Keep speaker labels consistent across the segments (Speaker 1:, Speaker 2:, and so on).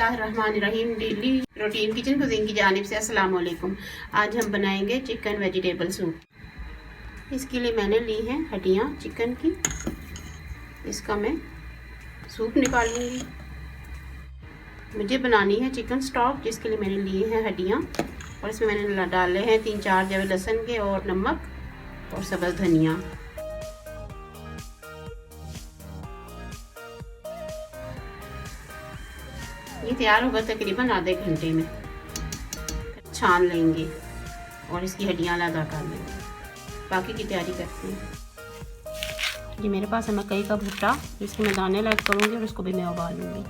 Speaker 1: बिस्मिल्लाहिर्रहमानिर्रहीम। Daily routine kitchen cuisine की जानिब से अस्सलाम वालेकुम। आज हम बनाएंगे चिकन वेजिटेबल सूप। इसके लिए मैंने ली हैं हड्डियाँ चिकन की। इसका मैं सूप निकालूंगी। मुझे बनानी है चिकन स्टॉक, जिसके लिए मैंने लिए हैं हड्डियाँ, और इसमें मैंने डाले हैं 3-4 जवे लहसुन के और नमक और सब्ज़ धनिया। ये तैयार होगा तकरीबन आधे घंटे में। छान लेंगे और इसकी हड्डियाँ अलग कर लेंगे। बाकी की तैयारी करते हैं। ये मेरे पास है मकई का भुट्टा, जिसके मैं दाने अलग करूँगी और इसको भी मैं उबालूँगी।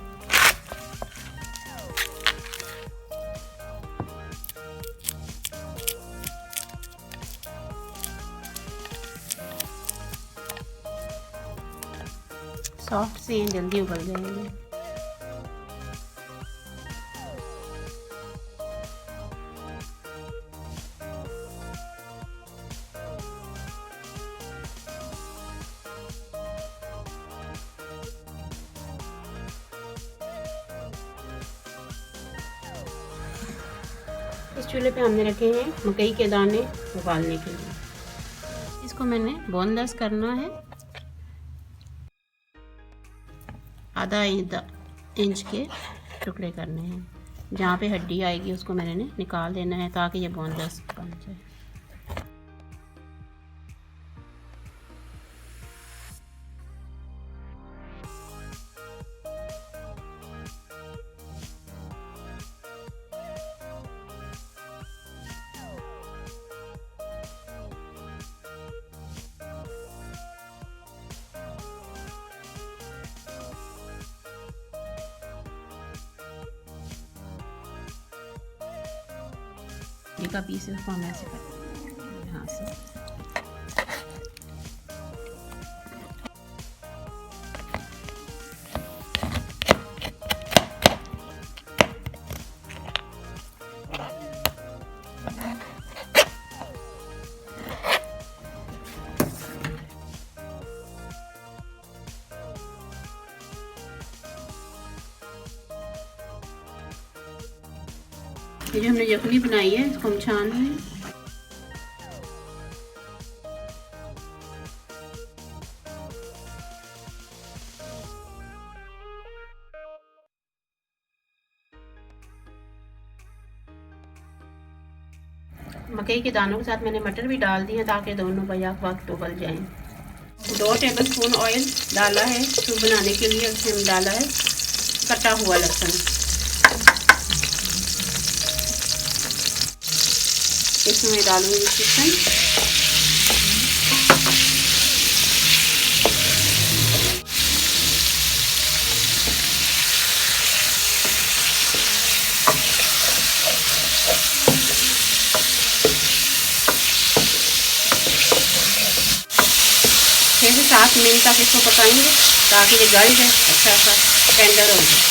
Speaker 1: सॉफ्ट से हैं, जल्दी उबल जाएंगे। इस चूल्हे पे हमने रखे हैं मकई के दाने उबालने के लिए। इसको मैंने बोनलेस करना है। आधा इंच के टुकड़े करने हैं। जहाँ पे हड्डी आएगी उसको मैंने निकाल देना है, ताकि ये बोनलेस बन जाए। ये का पीस उसको हम ऐसे करते यहाँ से। ये जो हमने यखनी बनाई है इसको हम छान लें। मकई के दानों के साथ मैंने मटर भी डाल दिए ताकि दोनों बैक वक्त उबल जाएं। 2 टेबलस्पून ऑयल डाला है सूप बनाने के लिए। उसमें डाला है कटा हुआ लहसुन। इसमें डालूंगी चिकन। छः से 7 मिनट तक इसको पकाएंगे ताकि ये गल जाए, अच्छा सा टेंडर हो जाए।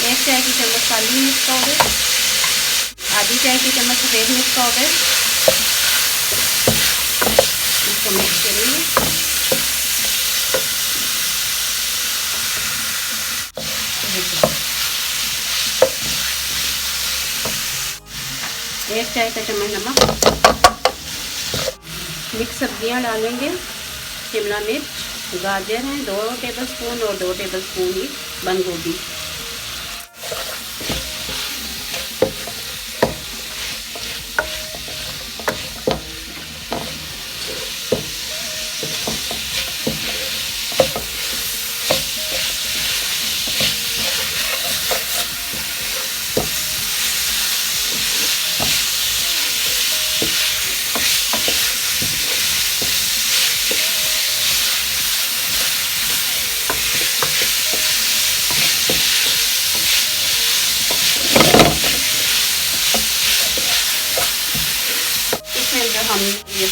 Speaker 1: एक चाय की चम्मच काली मिर्च पाउडर, आधी चाय की चम्मच सफ़ेद मिर्च पाउडर। इसको मिक्स करेंगे। एक चाय का चम्मच नमक। मिक्स सब्जियां डालेंगे। शिमला मिर्च, गाजर हैं 2 टेबलस्पून और 2 टेबलस्पून ही बंद गोभी।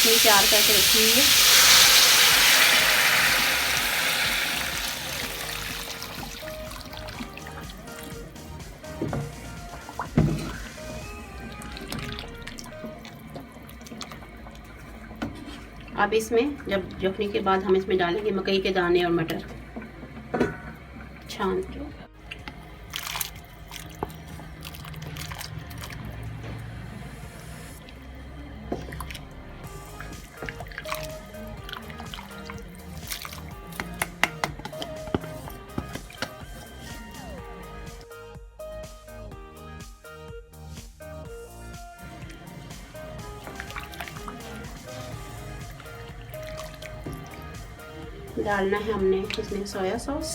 Speaker 1: यखनी तैयार करके रखी हुई है। अब इसमें जब यखनी के बाद हम इसमें डालेंगे मकई के दाने और मटर छान के। डालना है हमने इसमें सोया सॉस,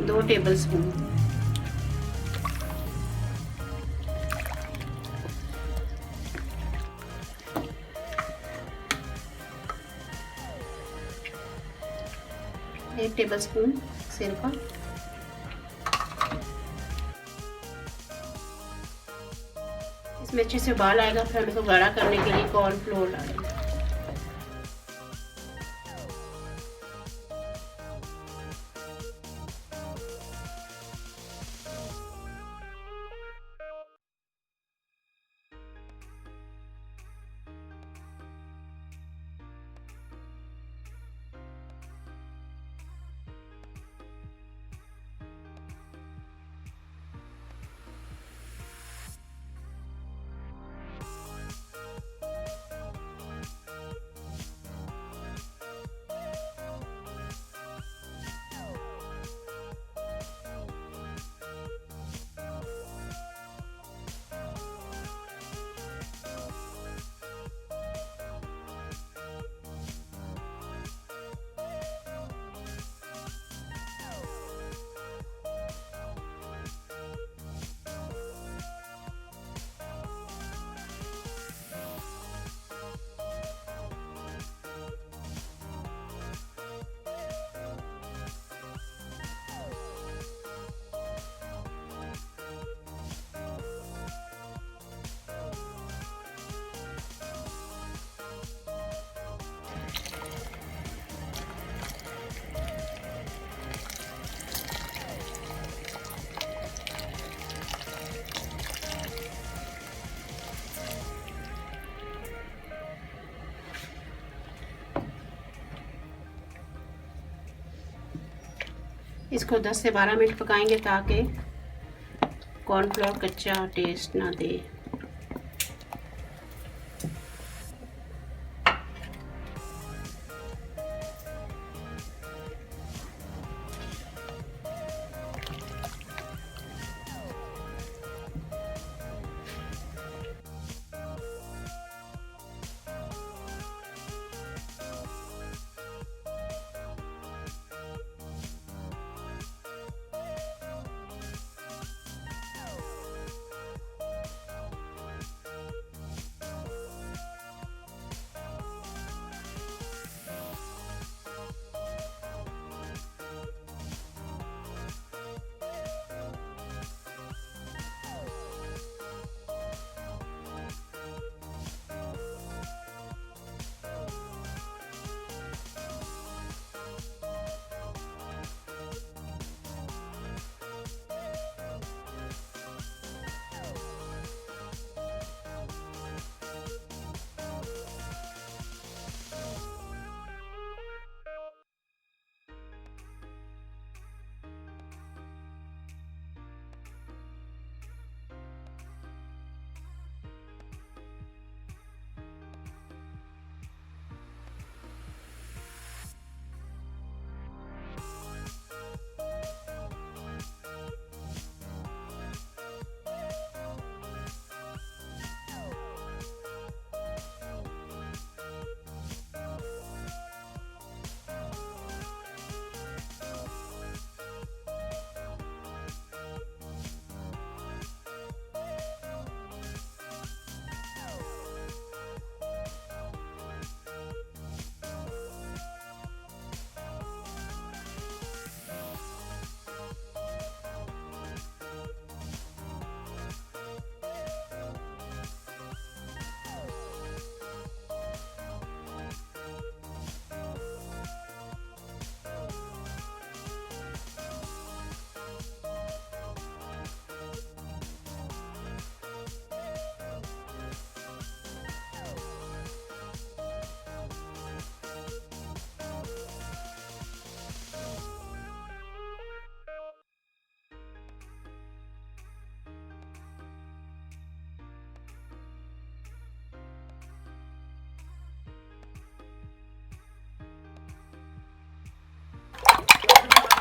Speaker 1: दो टेबलस्पून, एक टेबलस्पून सिरका, इसमें अच्छे से उबाल आएगा, फिर हम इसको गाढ़ा करने के लिए कॉर्नफ्लोर डालेंगे। इसको 10 से 12 मिनट पकाएंगे ताकि कॉर्नफ्लोर कच्चा टेस्ट ना दे।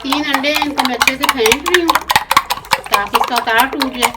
Speaker 1: 3 अंडे इनको मैं अच्छे से फेंट रही हूँ ताकि इसका तार टूट जाए।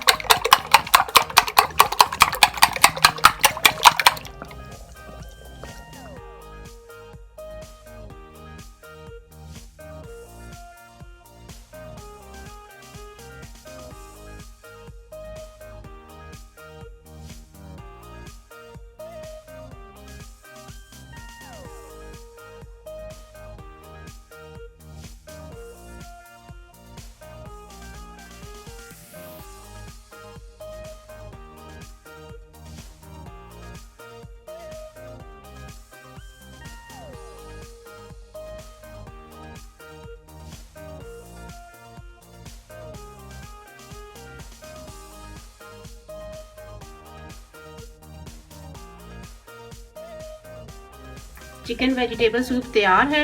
Speaker 1: चिकन वेजिटेबल सूप तैयार है।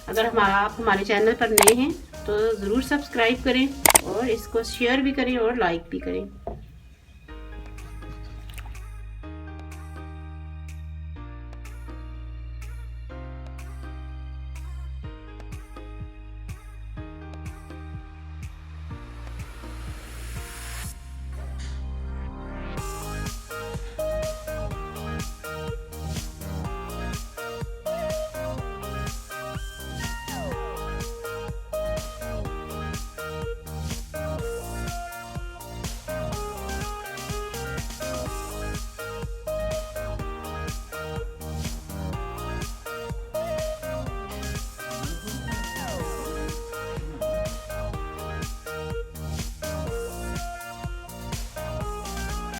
Speaker 1: अगर आप हमारे चैनल पर नए हैं तो ज़रूर सब्सक्राइब करें और इसको शेयर भी करें और लाइक भी करें।